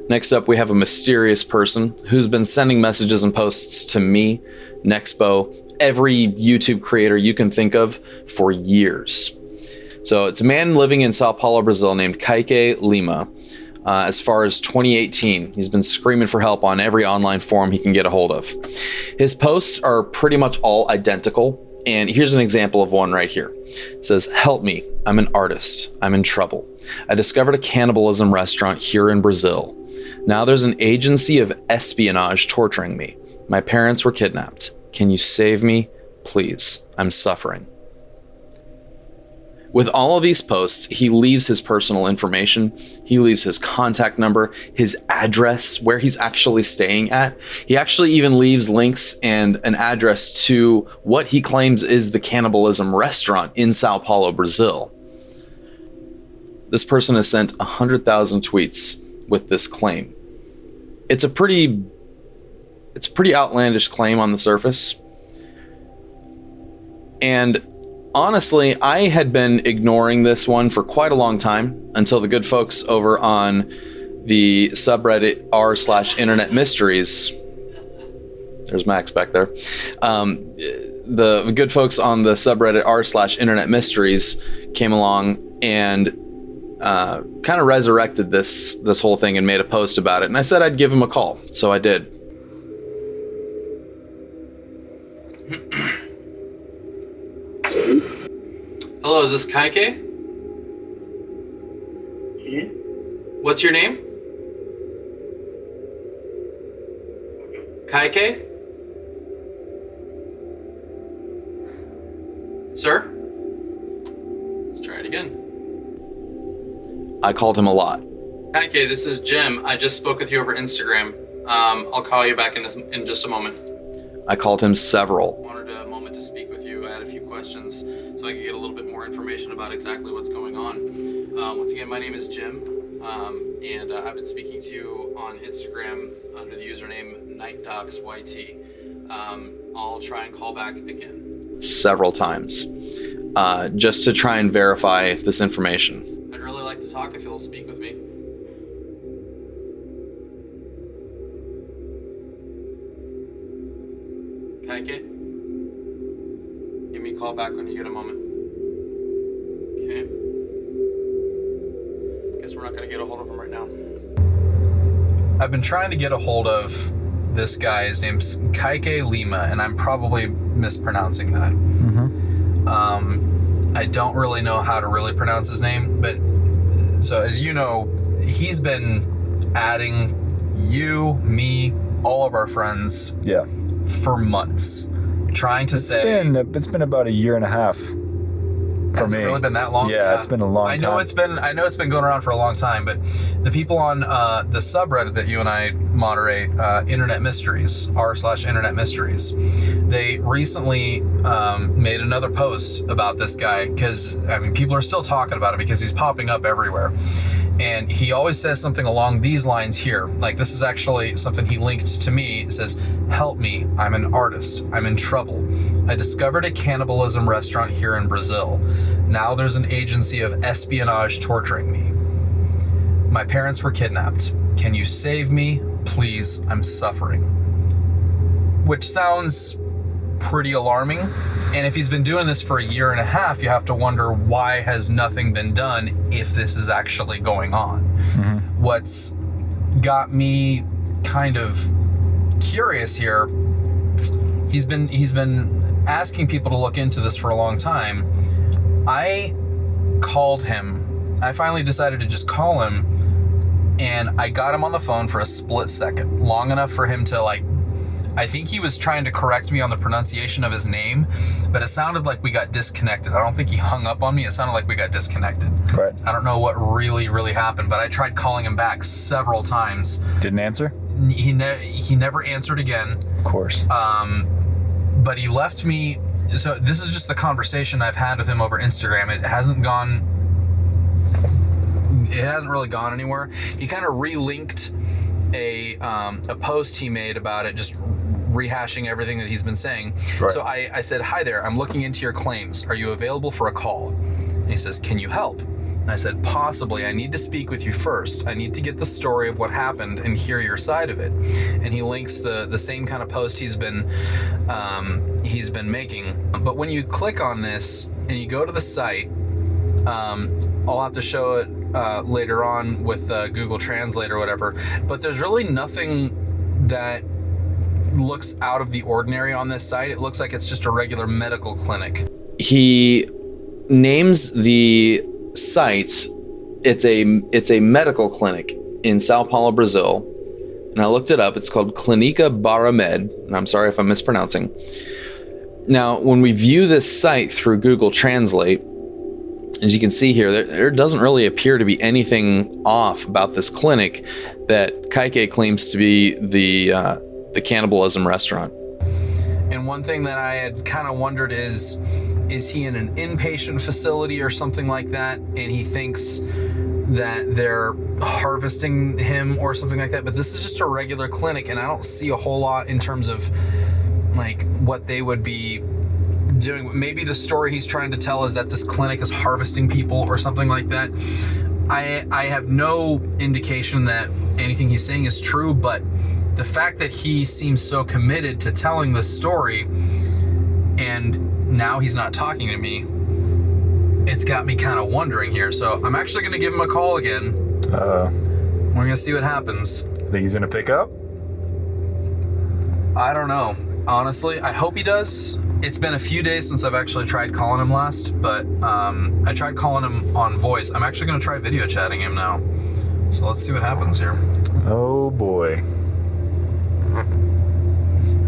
Next up, we have a mysterious person who's been sending messages and posts to me, Nexpo, every YouTube creator you can think of for years. So it's a man living in Sao Paulo, Brazil named Kaique Lima. As far as 2018, he's been screaming for help on every online forum he can get a hold of. His posts are pretty much all identical, and here's an example of one right here. It says, "Help me, I'm an artist, I'm in trouble. I discovered a cannibalism restaurant here in Brazil. Now there's an agency of espionage torturing me. My parents were kidnapped. Can you save me? Please, I'm suffering." With all of these posts, he leaves his personal information. He leaves his contact number, his address, where he's actually staying at. He actually even leaves links and an address to what he claims is the Cannibalism restaurant in Sao Paulo, Brazil. This person has sent 100,000 tweets with this claim. It's a pretty outlandish claim on the surface. And honestly, I had been ignoring this one for quite a long time until the good folks over on the subreddit r/internet mysteries. There's Max back there. The good folks on the subreddit r/internet mysteries came along and kind of resurrected this whole thing and made a post about it. And I said I'd give him a call, so I did. Hello, is this Kaique? Yeah. What's your name? Kaique? Sir? Let's try it again. I called him a lot. Kaique, this is Jim. I just spoke with you over Instagram. I'll call you back in just a moment. I called him several. Wanted a moment to speak with you. I had a few questions so I could get a little bit more information about exactly what's going on. Once again, my name is Jim, and I've been speaking to you on Instagram under the username NightDocsYT. I'll try and call back again. Several times, just to try and verify this information. I'd really like to talk if you'll speak with me. Kaique? Give me a call back when you get a moment. Okay. Guess we're not going to get a hold of him right now. I've been trying to get a hold of this guy. His name's Kaique Lima, and I'm probably mispronouncing that. I don't really know how to really pronounce his name, but so as you know, he's been adding you, me, all of our friends. Yeah. For months, trying to it's been about a year and a half for Has me. it really been that long? Yeah, it's been a long time. I know it's been going around for a long time, but the people on the subreddit that you and I moderate, Internet Mysteries, r/Internet Mysteries, they recently made another post about this guy because people are still talking about him because he's popping up everywhere. And he always says something along these lines here. Like, this is actually something he linked to me. It says, "Help me, I'm an artist, I'm in trouble. I discovered a cannibalism restaurant here in Brazil. Now there's an agency of espionage torturing me. My parents were kidnapped. Can you save me? Please, I'm suffering." Which sounds pretty alarming. And if he's been doing this for a year and a half, you have to wonder, why has nothing been done if this is actually going on? Mm-hmm. What's got me kind of curious here, he's been asking people to look into this for a long time. I called him. I finally decided to just call him, and I got him on the phone for a split second, long enough for him to I think he was trying to correct me on the pronunciation of his name, but it sounded like we got disconnected. I don't think he hung up on me. It sounded like we got disconnected. Right. I don't know what really happened, but I tried calling him back several times. Didn't answer? He never answered again. Of course. But he left me. So this is just the conversation I've had with him over Instagram. It hasn't really gone anywhere. He kind of relinked a post he made about it, just rehashing everything that he's been saying. Right. So I said, "Hi there, I'm looking into your claims. Are you available for a call?" And he says, "Can you help? I said, possibly. I need to speak with you first. I need to get the story of what happened and hear your side of it. And he links the same kind of post he's been making. But when you click on this and you go to the site, I'll have to show it later on with Google Translate or whatever. But there's really nothing that looks out of the ordinary on this site. It looks like it's just a regular medical clinic. He names the site, it's a medical clinic in Sao Paulo, Brazil. And I looked it up. It's called Clínica Baramed, and I'm sorry if I'm mispronouncing. Now, when we view this site through Google Translate, as you can see here, there doesn't really appear to be anything off about this clinic that Kaique claims to be the cannibalism restaurant. And one thing that I had kind of wondered is he in an inpatient facility or something like that, and he thinks that they're harvesting him or something like that? But this is just a regular clinic, and I don't see a whole lot in terms of like what they would be doing. Maybe the story he's trying to tell is that this clinic is harvesting people or something like that. I have no indication that anything he's saying is true, but the fact that he seems so committed to telling this story and now he's not talking to me, it's got me kind of wondering here. So I'm actually going to give him a call again. We're going to see what happens. Think he's going to pick up? I don't know. Honestly, I hope he does. It's been a few days since I've actually tried calling him last, but I tried calling him on voice. I'm actually going to try video chatting him now. So let's see what happens here. Oh boy.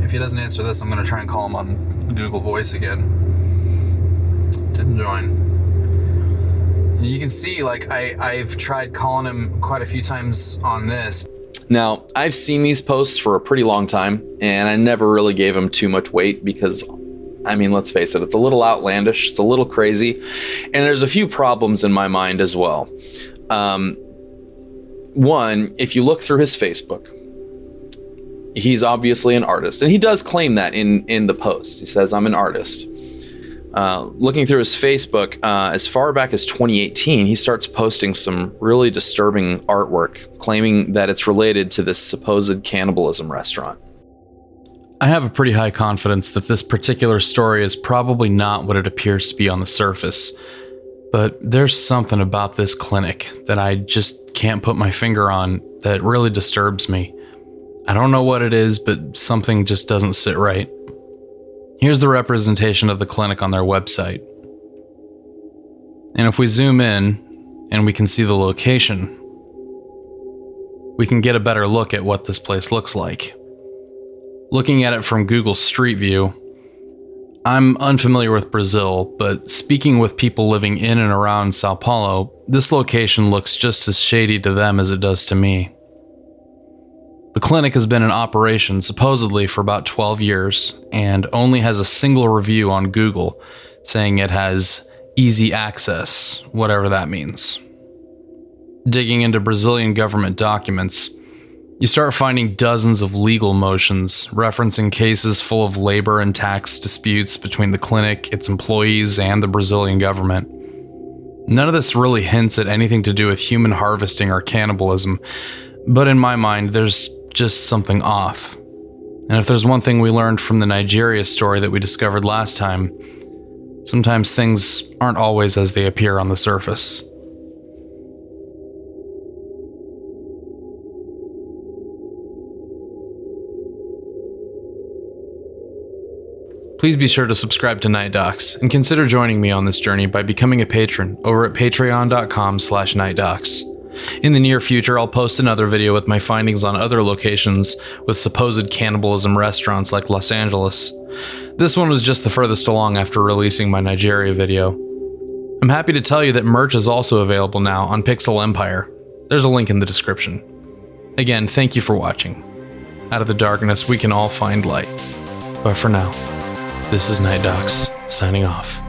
If he doesn't answer this, I'm going to try and call him on Google Voice again. Didn't join. You can see, like, I've tried calling him quite a few times on this. Now, I've seen these posts for a pretty long time, and I never really gave him too much weight because, I mean, let's face it, it's a little outlandish, it's a little crazy, and there's a few problems in my mind as well. One, if you look through his Facebook, he's obviously an artist, and he does claim that in the post. He says, I'm an artist. Looking through his Facebook, as far back as 2018, he starts posting some really disturbing artwork, claiming that it's related to this supposed cannibalism restaurant. I have a pretty high confidence that this particular story is probably not what it appears to be on the surface, but there's something about this clinic that I just can't put my finger on that really disturbs me. I don't know what it is, but something just doesn't sit right. Here's the representation of the clinic on their website. And if we zoom in and we can see the location, we can get a better look at what this place looks like. Looking at it from Google Street View, I'm unfamiliar with Brazil, but speaking with people living in and around Sao Paulo, this location looks just as shady to them as it does to me. The clinic has been in operation supposedly for about 12 years and only has a single review on Google saying it has easy access, whatever that means. Digging into Brazilian government documents, you start finding dozens of legal motions referencing cases full of labor and tax disputes between the clinic, its employees, and the Brazilian government. None of this really hints at anything to do with human harvesting or cannibalism, but in my mind, there's just something off. And if there's one thing we learned from the Nigeria story that we discovered last time, sometimes things aren't always as they appear on the surface. Please be sure to subscribe to NightDocs and consider joining me on this journey by becoming a patron over at patreon.com/NightDocs. In the near future, I'll post another video with my findings on other locations with supposed cannibalism restaurants like Los Angeles. This one was just the furthest along after releasing my Nigeria video. I'm happy to tell you that merch is also available now on Pixel Empire. There's a link in the description. Again, thank you for watching. Out of the darkness, we can all find light. But for now, this is NightDocs, signing off.